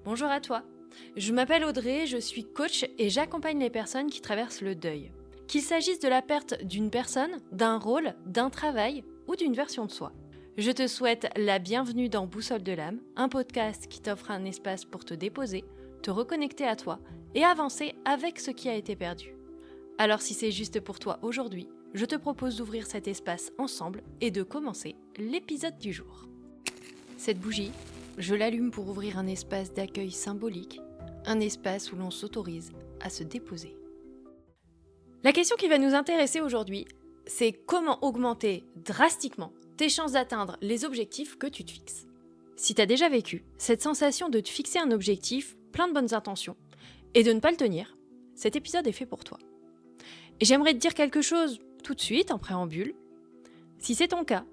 Bonjour à toi. Je m'appelle Audrey, je suis coach et j'accompagne les personnes qui traversent le deuil. Qu'il s'agisse de la perte d'une personne, d'un rôle, d'un travail ou d'une version de soi. Je te souhaite la bienvenue dans Boussole de l'âme, un podcast qui t'offre un espace pour te déposer, te reconnecter à toi et avancer avec ce qui a été perdu. Alors si c'est juste pour toi aujourd'hui, je te propose d'ouvrir cet espace ensemble et de commencer l'épisode du jour. Cette bougie, je l'allume pour ouvrir un espace d'accueil symbolique, un espace où l'on s'autorise à se déposer. La question qui va nous intéresser aujourd'hui, c'est comment augmenter drastiquement tes chances d'atteindre les objectifs que tu te fixes. Si tu as déjà vécu cette sensation de te fixer un objectif plein de bonnes intentions et de ne pas le tenir, cet épisode est fait pour toi. Et j'aimerais te dire quelque chose tout de suite en préambule. Si c'est ton cas,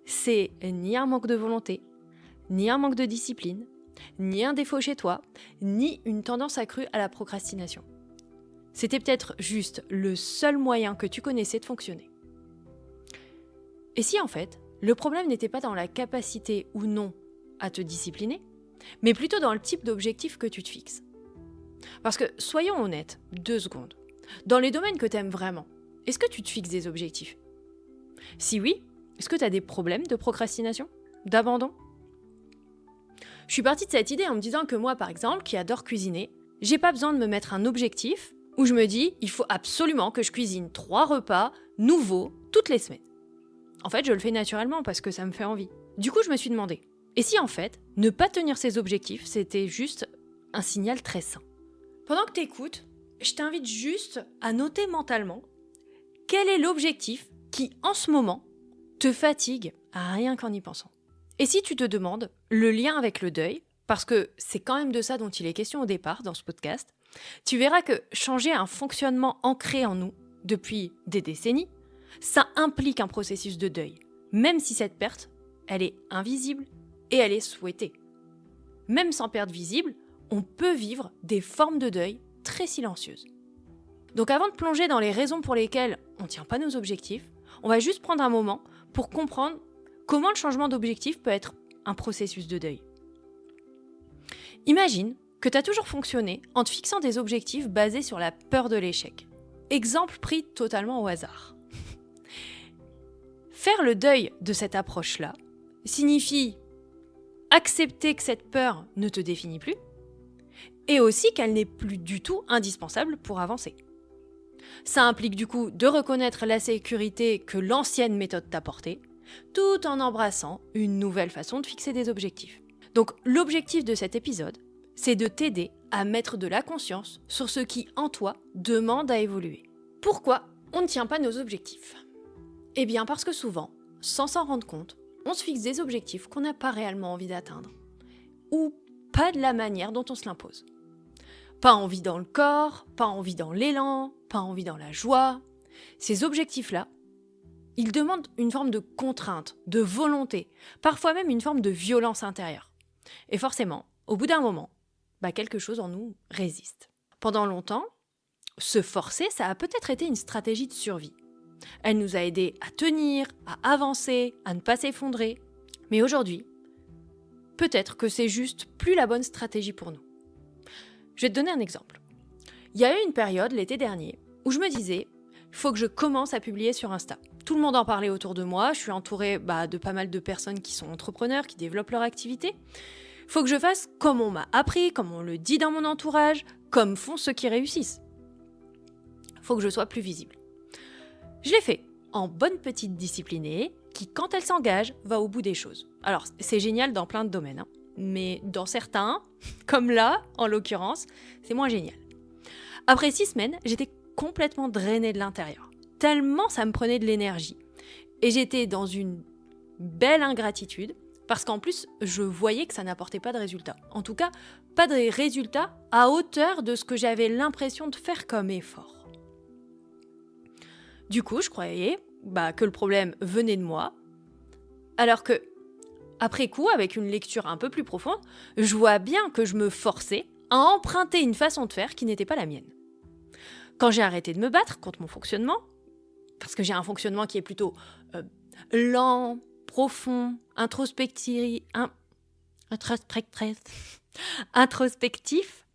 c'est ni un manque de volonté, ni un manque de discipline, ni un défaut chez toi, ni une tendance accrue à la procrastination. C'était peut-être juste le seul moyen que tu connaissais de fonctionner. Et si en fait, le problème n'était pas dans la capacité ou non à te discipliner, mais plutôt dans le type d'objectif que tu te fixes. Parce que, soyons honnêtes, 2 secondes. Dans les domaines que tu aimes vraiment, est-ce que tu te fixes des objectifs ? Si oui, est-ce que tu as des problèmes de procrastination ? D'abandon ? Je suis partie de cette idée en me disant que moi, par exemple, qui adore cuisiner, j'ai pas besoin de me mettre un objectif où je me dis il faut absolument que je cuisine 3 repas nouveaux toutes les semaines. En fait, je le fais naturellement parce que ça me fait envie. Du coup, je me suis demandé, et si en fait, ne pas tenir ses objectifs, c'était juste un signal très sain ? Pendant que tu écoutes, je t'invite juste à noter mentalement quel est l'objectif qui, en ce moment, te fatigue à rien qu'en y pensant. Et si tu te demandes le lien avec le deuil, parce que c'est quand même de ça dont il est question au départ dans ce podcast, tu verras que changer un fonctionnement ancré en nous depuis des décennies, ça implique un processus de deuil, même si cette perte, elle est invisible et elle est souhaitée. Même sans perte visible, on peut vivre des formes de deuil très silencieuses. Donc avant de plonger dans les raisons pour lesquelles on ne tient pas nos objectifs, on va juste prendre un moment pour comprendre comment le changement d'objectif peut être un processus de deuil. Imagine que tu as toujours fonctionné en te fixant des objectifs basés sur la peur de l'échec. Exemple pris totalement au hasard. Faire le deuil de cette approche-là signifie accepter que cette peur ne te définit plus et aussi qu'elle n'est plus du tout indispensable pour avancer. Ça implique du coup de reconnaître la sécurité que l'ancienne méthode t'apportait, tout en embrassant une nouvelle façon de fixer des objectifs. Donc l'objectif de cet épisode, c'est de t'aider à mettre de la conscience sur ce qui, en toi, demande à évoluer. Pourquoi on ne tient pas nos objectifs ? Eh bien parce que souvent, sans s'en rendre compte, on se fixe des objectifs qu'on n'a pas réellement envie d'atteindre. Ou pas de la manière dont on se l'impose. Pas envie dans le corps, pas envie dans l'élan, pas envie dans la joie. Ces objectifs-là, ils demandent une forme de contrainte, de volonté, parfois même une forme de violence intérieure. Et forcément, au bout d'un moment, quelque chose en nous résiste. Pendant longtemps, se forcer, ça a peut-être été une stratégie de survie. Elle nous a aidés à tenir, à avancer, à ne pas s'effondrer. Mais aujourd'hui, peut-être que c'est juste plus la bonne stratégie pour nous. Je vais te donner un exemple. Il y a eu une période, l'été dernier, où je me disais, il faut que je commence à publier sur Insta. Tout le monde en parlait autour de moi, je suis entourée de pas mal de personnes qui sont entrepreneurs, qui développent leur activité. Il faut que je fasse comme on m'a appris, comme on le dit dans mon entourage, comme font ceux qui réussissent. Il faut que je sois plus visible. Je l'ai fait en bonne petite disciplinée, qui quand elle s'engage, va au bout des choses. Alors c'est génial dans plein de domaines, mais dans certains, comme là, en l'occurrence, c'est moins génial. Après 6 semaines, j'étais complètement drainée de l'intérieur. Tellement ça me prenait de l'énergie. Et j'étais dans une belle ingratitude, parce qu'en plus, je voyais que ça n'apportait pas de résultats. En tout cas, pas de résultats à hauteur de ce que j'avais l'impression de faire comme effort. Du coup, je croyais que le problème venait de moi, alors que, après coup, avec une lecture un peu plus profonde, je vois bien que je me forçais à emprunter une façon de faire qui n'était pas la mienne. Quand j'ai arrêté de me battre contre mon fonctionnement, parce que j'ai un fonctionnement qui est plutôt lent, profond, introspectif, Introspectif,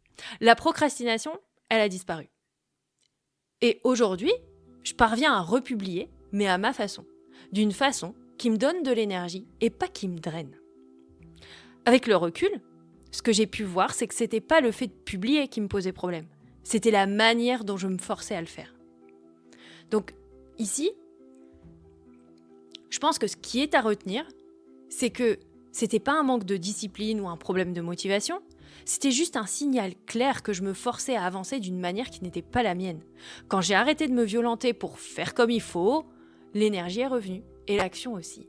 la procrastination, elle a disparu. Et aujourd'hui, je parviens à republier, mais à ma façon. D'une façon qui me donne de l'énergie et pas qui me draine. Avec le recul, ce que j'ai pu voir, c'est que c'était pas le fait de publier qui me posait problème. C'était la manière dont je me forçais à le faire. Donc, ici, je pense que ce qui est à retenir, c'est que c'était pas un manque de discipline ou un problème de motivation, c'était juste un signal clair que je me forçais à avancer d'une manière qui n'était pas la mienne. Quand j'ai arrêté de me violenter pour faire comme il faut, l'énergie est revenue et l'action aussi.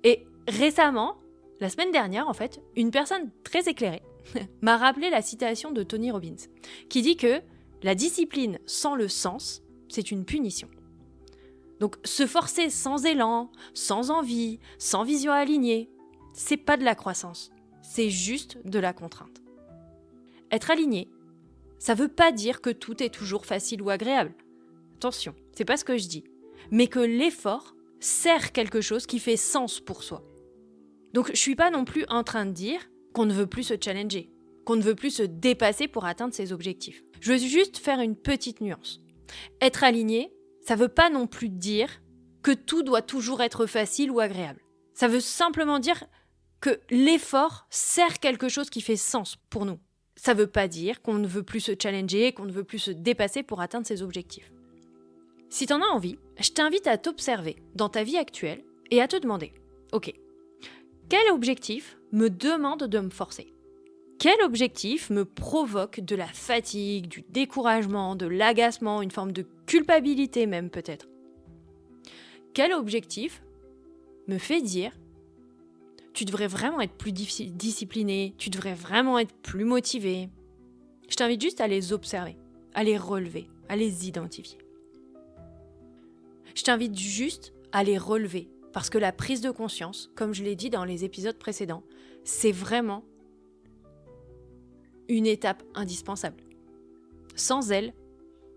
Et récemment, la semaine dernière en fait, une personne très éclairée m'a rappelé la citation de Tony Robbins, qui dit que la discipline sans le sens, c'est une punition. Donc se forcer sans élan, sans envie, sans vision alignée, c'est pas de la croissance, c'est juste de la contrainte. Être aligné, ça veut pas dire que tout est toujours facile ou agréable. Attention, c'est pas ce que je dis, mais que l'effort sert quelque chose qui fait sens pour soi. Donc je suis pas non plus en train de dire qu'on ne veut plus se challenger, qu'on ne veut plus se dépasser pour atteindre ses objectifs. Je veux juste faire une petite nuance. Être aligné, ça veut pas non plus dire que tout doit toujours être facile ou agréable. Ça veut simplement dire que l'effort sert quelque chose qui fait sens pour nous. Ça veut pas dire qu'on ne veut plus se challenger, qu'on ne veut plus se dépasser pour atteindre ses objectifs. Si t'en as envie, je t'invite à t'observer dans ta vie actuelle et à te demander, ok, quel objectif me demande de me forcer ? Quel objectif me provoque de la fatigue, du découragement, de l'agacement, une forme de culpabilité même peut-être ? Quel objectif me fait dire « tu devrais vraiment être plus discipliné, tu devrais vraiment être plus motivé ». Je t'invite juste à les observer, à les relever, à les identifier. Je t'invite juste à les relever parce que la prise de conscience, comme je l'ai dit dans les épisodes précédents, c'est vraiment une étape indispensable. Sans elle,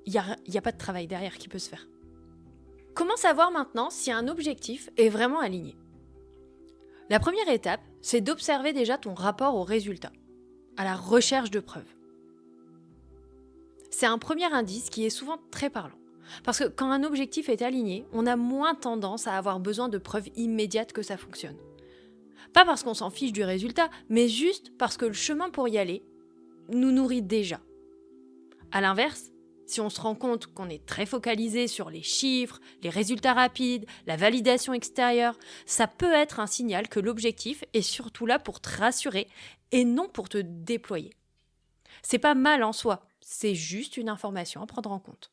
il n'y a pas de travail derrière qui peut se faire. Comment savoir maintenant si un objectif est vraiment aligné ? La première étape, c'est d'observer déjà ton rapport au résultat, à la recherche de preuves. C'est un premier indice qui est souvent très parlant. Parce que quand un objectif est aligné, on a moins tendance à avoir besoin de preuves immédiates que ça fonctionne. Pas parce qu'on s'en fiche du résultat, mais juste parce que le chemin pour y aller nous nourrit déjà. À l'inverse, si on se rend compte qu'on est très focalisé sur les chiffres, les résultats rapides, la validation extérieure, ça peut être un signal que l'objectif est surtout là pour te rassurer et non pour te déployer. C'est pas mal en soi, c'est juste une information à prendre en compte.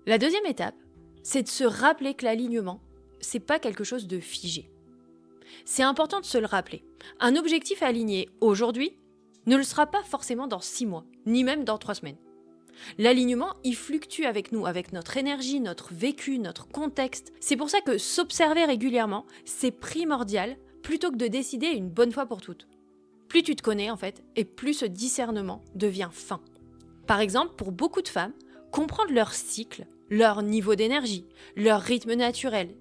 La deuxième étape, c'est de se rappeler que l'alignement, c'est pas quelque chose de figé. C'est important de se le rappeler. Un objectif aligné aujourd'hui ne le sera pas forcément dans 6 mois, ni même dans 3 semaines. L'alignement, il fluctue avec nous, avec notre énergie, notre vécu, notre contexte. C'est pour ça que s'observer régulièrement, c'est primordial plutôt que de décider une bonne fois pour toutes. Plus tu te connais en fait, et plus ce discernement devient fin. Par exemple, pour beaucoup de femmes, comprendre leur cycle, leur niveau d'énergie, leur rythme naturel,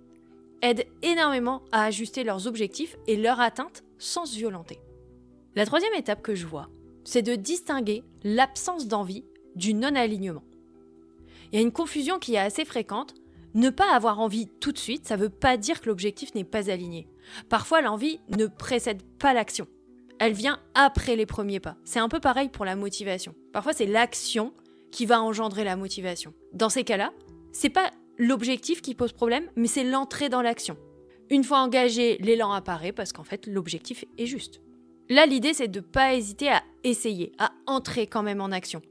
aide énormément à ajuster leurs objectifs et leur atteinte sans se violenter. La troisième étape que je vois, c'est de distinguer l'absence d'envie du non-alignement. Il y a une confusion qui est assez fréquente. Ne pas avoir envie tout de suite, ça ne veut pas dire que l'objectif n'est pas aligné. Parfois, l'envie ne précède pas l'action. Elle vient après les premiers pas. C'est un peu pareil pour la motivation. Parfois, c'est l'action qui va engendrer la motivation. Dans ces cas-là, c'est pas l'objectif qui pose problème, mais c'est l'entrée dans l'action. Une fois engagé, l'élan apparaît parce qu'en fait, l'objectif est juste. Là, l'idée, c'est de ne pas hésiter à essayer, à entrer quand même en action.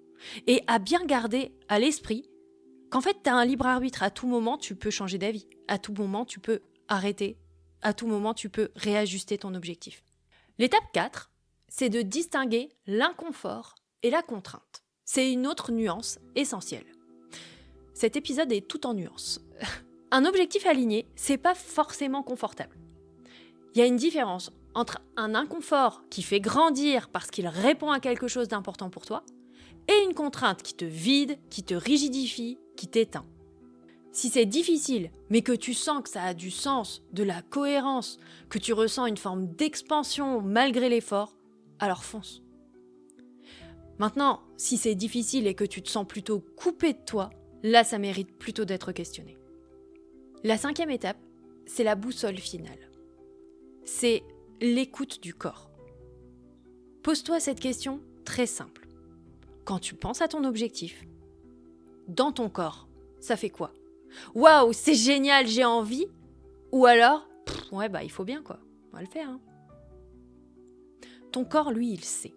Et à bien garder à l'esprit qu'en fait, tu as un libre arbitre. À tout moment, tu peux changer d'avis. À tout moment, tu peux arrêter. À tout moment, tu peux réajuster ton objectif. L'étape 4, c'est de distinguer l'inconfort et la contrainte. C'est une autre nuance essentielle. Cet épisode est tout en nuances. Un objectif aligné, c'est pas forcément confortable. Il y a une différence entre un inconfort qui fait grandir parce qu'il répond à quelque chose d'important pour toi et une contrainte qui te vide, qui te rigidifie, qui t'éteint. Si c'est difficile, mais que tu sens que ça a du sens, de la cohérence, que tu ressens une forme d'expansion malgré l'effort, alors fonce. Maintenant, si c'est difficile et que tu te sens plutôt coupé de toi, là ça mérite plutôt d'être questionné. La 5e étape, c'est la boussole finale. C'est l'écoute du corps. Pose-toi cette question très simple. Quand tu penses à ton objectif, dans ton corps, ça fait quoi ? Waouh, c'est génial, j'ai envie. Ou alors, il faut bien quoi, on va le faire. Ton corps, lui, il sait.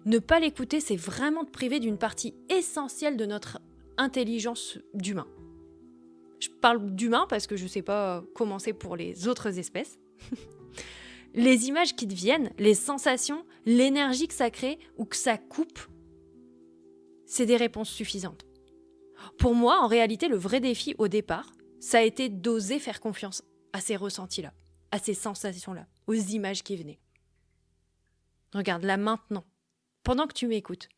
Ne pas l'écouter, c'est vraiment te priver d'une partie essentielle de notre intelligence d'humain. Je parle d'humain parce que je ne sais pas comment c'est pour les autres espèces. Les images qui te viennent, les sensations, l'énergie que ça crée ou que ça coupe, c'est des réponses suffisantes. Pour moi, en réalité, le vrai défi au départ, ça a été d'oser faire confiance à ces ressentis-là, à ces sensations-là, aux images qui venaient. Regarde, là maintenant, pendant que tu m'écoutes,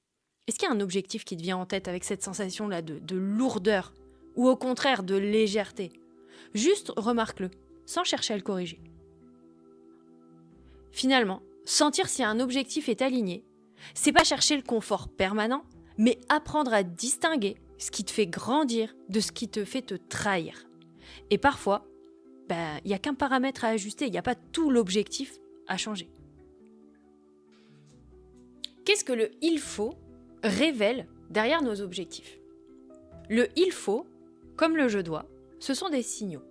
est-ce qu'il y a un objectif qui te vient en tête avec cette sensation-là de lourdeur ou au contraire de légèreté ? Juste remarque-le, sans chercher à le corriger. Finalement, sentir si un objectif est aligné, c'est pas chercher le confort permanent, mais apprendre à distinguer ce qui te fait grandir de ce qui te fait te trahir. Et parfois, il n'y a qu'un paramètre à ajuster, il n'y a pas tout l'objectif à changer. Qu'est-ce que le « il faut » révèle derrière nos objectifs ? Le « il faut », comme le « je dois », ce sont des signaux.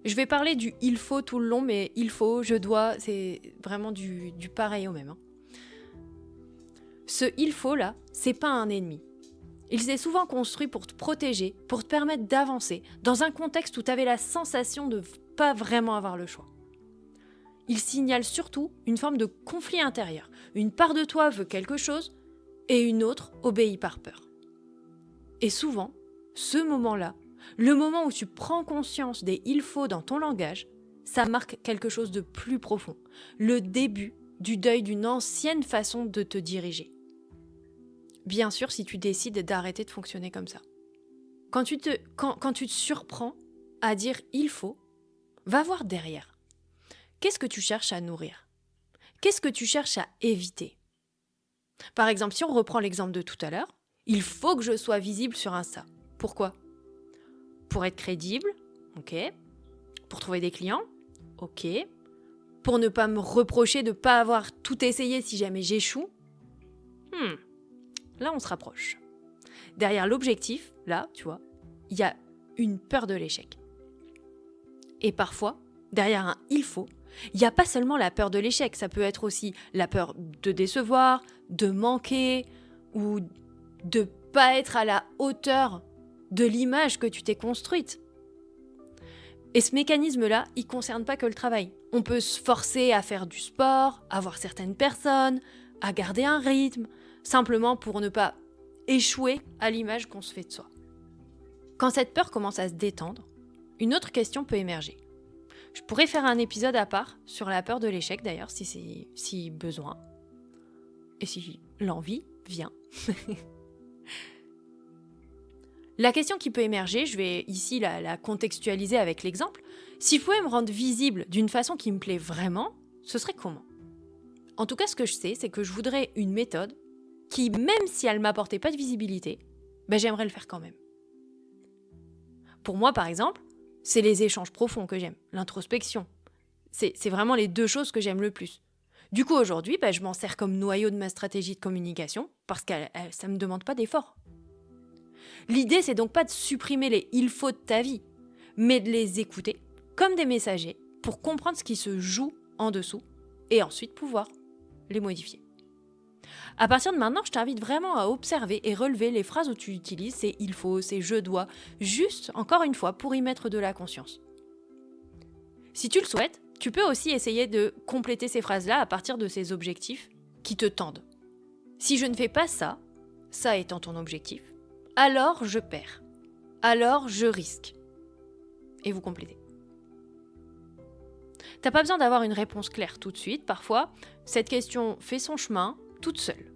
Je vais parler du « il faut » tout le long, mais « il faut »,« je dois », c'est vraiment du pareil au même. Ce « il faut » là, c'est pas un ennemi. Il s'est souvent construit pour te protéger, pour te permettre d'avancer, dans un contexte où tu avais la sensation de ne pas vraiment avoir le choix. Il signale surtout une forme de conflit intérieur. Une part de toi veut quelque chose et une autre obéit par peur. Et souvent, ce moment-là, le moment où tu prends conscience des « il faut » dans ton langage, ça marque quelque chose de plus profond. Le début du deuil d'une ancienne façon de te diriger. Bien sûr, si tu décides d'arrêter de fonctionner comme ça. Quand tu te surprends à dire « il faut », va voir derrière. Qu'est-ce que tu cherches à nourrir ? Qu'est-ce que tu cherches à éviter ? Par exemple, si on reprend l'exemple de tout à l'heure, il faut que je sois visible sur Insta. Pourquoi ? Pour être crédible, ok. Pour trouver des clients, ok. Pour ne pas me reprocher de ne pas avoir tout essayé si jamais j'échoue. Là, on se rapproche. Derrière l'objectif, là, tu vois, il y a une peur de l'échec. Et parfois, derrière un « il faut », il n'y a pas seulement la peur de l'échec, ça peut être aussi la peur de décevoir, de manquer ou de pas être à la hauteur de l'image que tu t'es construite. Et ce mécanisme-là, il ne concerne pas que le travail. On peut se forcer à faire du sport, à voir certaines personnes, à garder un rythme, simplement pour ne pas échouer à l'image qu'on se fait de soi. Quand cette peur commence à se détendre, une autre question peut émerger. Je pourrais faire un épisode à part sur la peur de l'échec d'ailleurs, si besoin. Et si l'envie vient. La question qui peut émerger, je vais ici la contextualiser avec l'exemple. Si je pouvais me rendre visible d'une façon qui me plaît vraiment, ce serait comment ? En tout cas, ce que je sais, c'est que je voudrais une méthode qui, même si elle ne m'apportait pas de visibilité, j'aimerais le faire quand même. Pour moi, par exemple, c'est les échanges profonds que j'aime, l'introspection. C'est vraiment les deux choses que j'aime le plus. Du coup, aujourd'hui, je m'en sers comme noyau de ma stratégie de communication parce que ça ne me demande pas d'effort. L'idée, c'est donc pas de supprimer les « il faut » de ta vie, mais de les écouter comme des messagers pour comprendre ce qui se joue en dessous et ensuite pouvoir les modifier. À partir de maintenant, je t'invite vraiment à observer et relever les phrases où tu utilises ces « il faut », ces « je dois », juste, encore une fois, pour y mettre de la conscience. Si tu le souhaites, tu peux aussi essayer de compléter ces phrases-là à partir de ces objectifs qui te tendent. Si je ne fais pas ça, ça étant ton objectif, alors je perds, alors je risque. Et vous complétez. T'as pas besoin d'avoir une réponse claire tout de suite, parfois, cette question fait son chemin toute seule.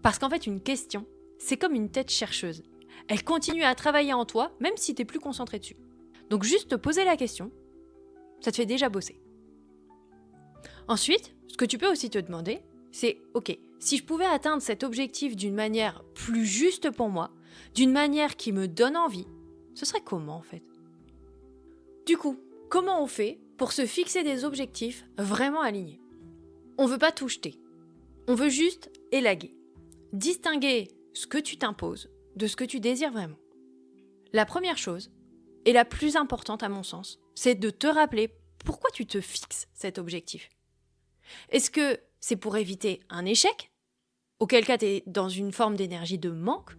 Parce qu'en fait, une question, c'est comme une tête chercheuse. elle continue à travailler en toi, même si tu n'es plus concentré dessus. Donc juste te poser la question, ça te fait déjà bosser. Ensuite, ce que tu peux aussi te demander, c'est ok, si je pouvais atteindre cet objectif d'une manière plus juste pour moi, d'une manière qui me donne envie, ce serait comment en fait ? Du coup, comment on fait pour se fixer des objectifs vraiment alignés ? On veut pas tout jeter. On veut juste élaguer. Distinguer ce que tu t'imposes de ce que tu désires vraiment. La première chose, et la plus importante à mon sens, c'est de te rappeler pourquoi tu te fixes cet objectif. Est-ce que c'est pour éviter un échec, auquel cas tu es dans une forme d'énergie de manque,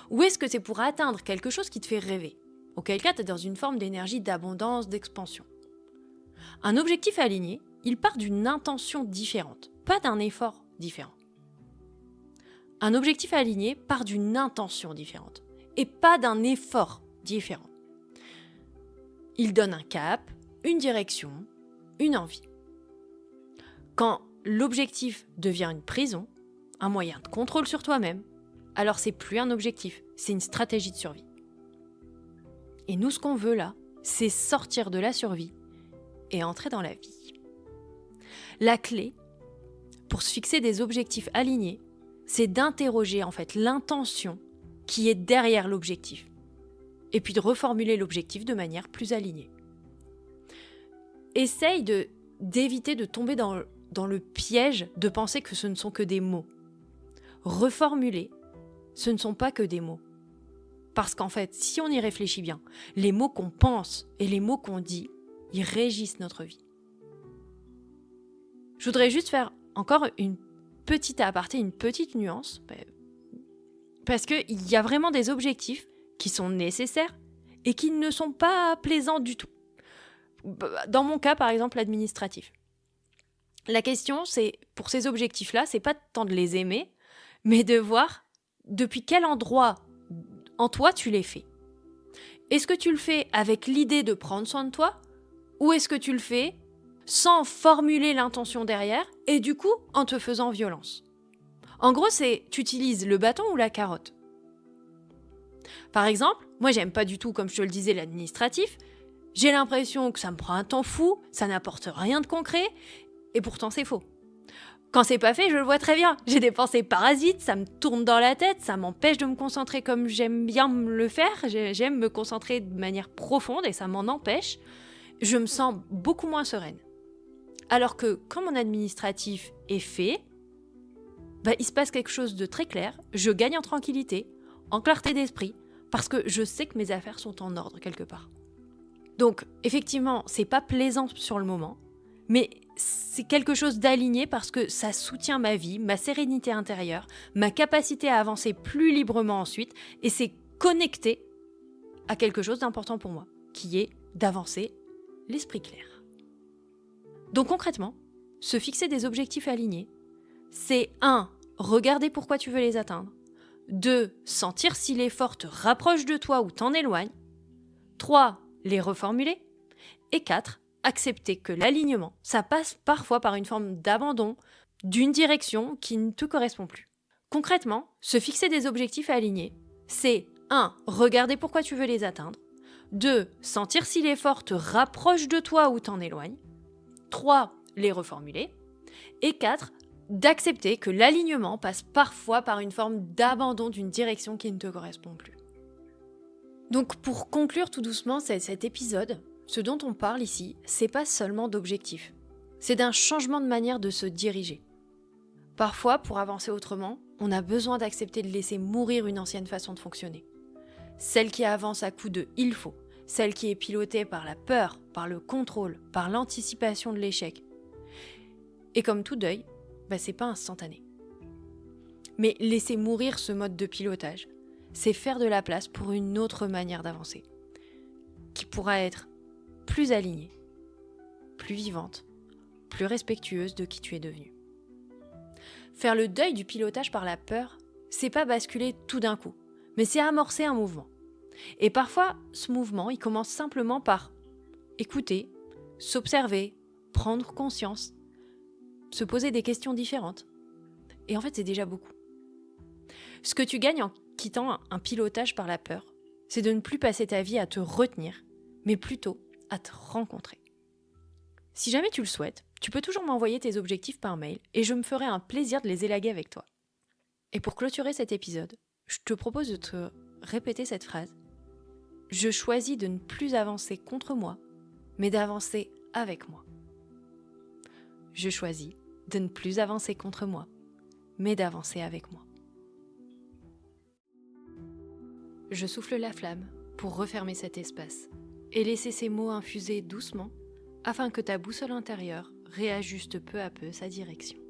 ou est-ce que c'est pour atteindre quelque chose qui te fait rêver, auquel cas tu es dans une forme d'énergie d'abondance, d'expansion. Un objectif aligné, il part d'une intention différente, pas d'un effort différent. Un objectif aligné part d'une intention différente, et pas d'un effort différent. Il donne un cap, une direction, une envie. Quand l'objectif devient une prison, un moyen de contrôle sur toi-même, alors c'est plus un objectif, c'est une stratégie de survie. Et nous, ce qu'on veut là, c'est sortir de la survie et entrer dans la vie. La clé, pour se fixer des objectifs alignés, c'est d'interroger en fait l'intention qui est derrière l'objectif. Et puis de reformuler l'objectif de manière plus alignée. Essaye d'éviter de tomber dans le piège de penser que ce ne sont que des mots. Reformuler, ce ne sont pas que des mots. Parce qu'en fait, si on y réfléchit bien, les mots qu'on pense et les mots qu'on dit, ils régissent notre vie. Je voudrais juste faire encore une petite aparté, une petite nuance, parce qu'il y a vraiment des objectifs qui sont nécessaires et qui ne sont pas plaisants du tout. Dans mon cas, par exemple, l'administratif. La question, c'est, pour ces objectifs-là, c'est pas tant de les aimer, mais de voir depuis quel endroit en toi tu les fais. Est-ce que tu le fais avec l'idée de prendre soin de toi, ou est-ce que tu le fais sans formuler l'intention derrière et du coup en te faisant violence ? En gros, c'est tu utilises le bâton ou la carotte. Par exemple, moi j'aime pas du tout, comme je te le disais, l'administratif. J'ai l'impression que ça me prend un temps fou, ça n'apporte rien de concret, et pourtant c'est faux. Quand c'est pas fait, je le vois très bien. J'ai des pensées parasites, ça me tourne dans la tête, ça m'empêche de me concentrer comme j'aime bien le faire. J'aime me concentrer de manière profonde et ça m'en empêche. Je me sens beaucoup moins sereine. Alors que quand mon administratif est fait, il se passe quelque chose de très clair. Je gagne en tranquillité, en clarté d'esprit, parce que je sais que mes affaires sont en ordre quelque part. Donc, effectivement, c'est pas plaisant sur le moment, mais c'est quelque chose d'aligné parce que ça soutient ma vie, ma sérénité intérieure, ma capacité à avancer plus librement ensuite, et c'est connecté à quelque chose d'important pour moi, qui est d'avancer l'esprit clair. Donc concrètement, se fixer des objectifs alignés, c'est 1. Regarder pourquoi tu veux les atteindre. 2. Sentir si l'effort te rapproche de toi ou t'en éloigne. 3. Les reformuler. Et 4. Accepter que l'alignement, ça passe parfois par une forme d'abandon d'une direction qui ne te correspond plus. Concrètement, se fixer des objectifs alignés, c'est 1. Regarder pourquoi tu veux les atteindre. 2. Sentir si l'effort te rapproche de toi ou t'en éloigne. 3. Les reformuler. Et 4. D'accepter que l'alignement passe parfois par une forme d'abandon d'une direction qui ne te correspond plus. Donc pour conclure tout doucement cet épisode, ce dont on parle ici, c'est pas seulement d'objectifs. C'est d'un changement de manière de se diriger. Parfois, pour avancer autrement, on a besoin d'accepter de laisser mourir une ancienne façon de fonctionner. Celle qui avance à coups de « il faut », celle qui est pilotée par la peur, par le contrôle, par l'anticipation de l'échec. Et comme tout deuil, c'est pas instantané. Mais laisser mourir ce mode de pilotage, c'est faire de la place pour une autre manière d'avancer, qui pourra être plus alignée, plus vivante, plus respectueuse de qui tu es devenu. Faire le deuil du pilotage par la peur, c'est pas basculer tout d'un coup, mais c'est amorcer un mouvement. Et parfois, ce mouvement, il commence simplement par écouter, s'observer, prendre conscience, se poser des questions différentes. Et en fait, c'est déjà beaucoup. Ce que tu gagnes en quittant un pilotage par la peur, c'est de ne plus passer ta vie à te retenir, mais plutôt à te rencontrer. Si jamais tu le souhaites, tu peux toujours m'envoyer tes objectifs par mail et je me ferai un plaisir de les élaguer avec toi. Et pour clôturer cet épisode, je te propose de te répéter cette phrase. Je choisis de ne plus avancer contre moi, mais d'avancer avec moi. Je choisis de ne plus avancer contre moi, mais d'avancer avec moi. Je souffle la flamme pour refermer cet espace et laisser ces mots infuser doucement afin que ta boussole intérieure réajuste peu à peu sa direction.